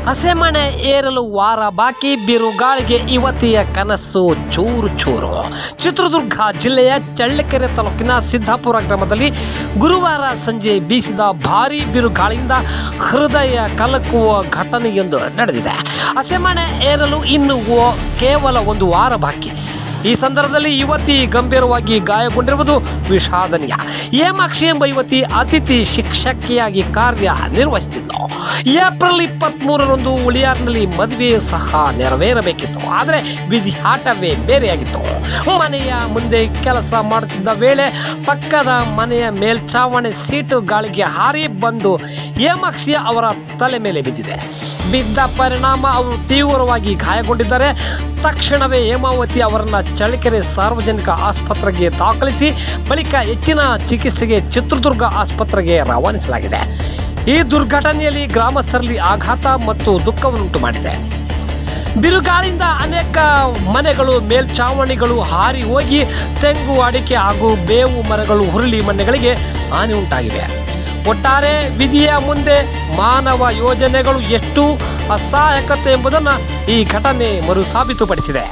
ಹಸೆಮಣೆ ಏರಲು ವಾರ ಬಾಕಿ, ಬಿರುಗಾಳಿಗೆ ಯುವತಿಯ ಕನಸು ಚೂರು ಚೂರು. ಚಿತ್ರದುರ್ಗ ಜಿಲ್ಲೆಯ ಚಳ್ಳಕೆರೆ ತಾಲೂಕಿನ ಸಿದ್ದಾಪುರ ಗ್ರಾಮದಲ್ಲಿ ಗುರುವಾರ ಸಂಜೆ ಬೀಸಿದ ಭಾರೀ ಬಿರುಗಾಳಿಯಿಂದ ಹೃದಯ ಕಲಕುವ ಘಟನೆಯೊಂದು ನಡೆದಿದೆ. ಹಸೆಮಣೆ ಏರಲು ಇನ್ನು ಕೇವಲ ಒಂದು ವಾರ ಬಾಕಿ. ಈ ಸಂದರ್ಭದಲ್ಲಿ ಯುವತಿ ಗಂಭೀರವಾಗಿ ಗಾಯಗೊಂಡಿರುವುದು ವಿಷಾದನೀಯ. ಹೇಮಾಕ್ಷಿ ಎಂಬ ಯುವತಿ ಅತಿಥಿ ಶಿಕ್ಷಕಿಯಾಗಿ ಕಾರ್ಯ ನಿರ್ವಹಿಸುತ್ತಿದ್ದರು. ಏಪ್ರಿಲ್ 23ರಂದು ಉಳಿಯಾರ್ನಲ್ಲಿ ಮದುವೆ ಸಹ ನೆರವೇರಬೇಕಿತ್ತು. ಆದರೆ ವಿಧಿ ಆಟವೇ ಬೇರೆಯಾಗಿತ್ತು. ಮನೆಯ ಮುಂದೆ ಕೆಲಸ ಮಾಡುತ್ತಿದ್ದ ವೇಳೆ ಪಕ್ಕದ ಮನೆಯ ಮೇಲ್ಛಾವಣಿ ಸೀಟು ಗಾಳಿಗೆ ಹಾರಿ ಬಂದು ಹೇಮಾಕ್ಷಿ ಅವರ ತಲೆ ಮೇಲೆ ಬಿದ್ದ ಪರಿಣಾಮ ಅವರು ತೀವ್ರವಾಗಿ ಗಾಯಗೊಂಡಿದ್ದಾರೆ. ತಕ್ಷಣವೇ ಹೇಮಾವತಿ ಅವರನ್ನು ಚಳ್ಳಕೆರೆ ಸಾರ್ವಜನಿಕ ಆಸ್ಪತ್ರೆಗೆ ದಾಖಲಿಸಿ ಬಳಿಕ ಹೆಚ್ಚಿನ ಚಿಕಿತ್ಸೆಗೆ ಚಿತ್ರದುರ್ಗ ಆಸ್ಪತ್ರೆಗೆ ರವಾನಿಸಲಾಗಿದೆ. ಈ ದುರ್ಘಟನೆಯಲ್ಲಿ ಗ್ರಾಮಸ್ಥರಲ್ಲಿ ಆಘಾತ ಮತ್ತು ದುಃಖವನ್ನುಂಟು ಮಾಡಿದೆ. ಬಿರುಗಾಳಿಯಿಂದ ಅನೇಕ ಮನೆಗಳು ಮೇಲ್ಛಾವಣಿಗಳು ಹಾರಿ ಹೋಗಿ ತೆಂಗು, ಅಡಿಕೆ ಹಾಗೂ ಬೇವು ಮರಗಳು ಉರುಳಿ ಮನೆಗಳಿಗೆ ಹಾನಿ ಉಂಟಾಗಿವೆ. ಒಟ್ಟಾರೆ ವಿಧಿಯ ಮುಂದೆ ಮಾನವ ಯೋಜನೆಗಳು ಎಷ್ಟು ಅಸಹಾಯಕತೆ ಎಂಬುದನ್ನು ಈ ಘಟನೆ ಮರು ಸಾಬೀತುಪಡಿಸಿದೆ.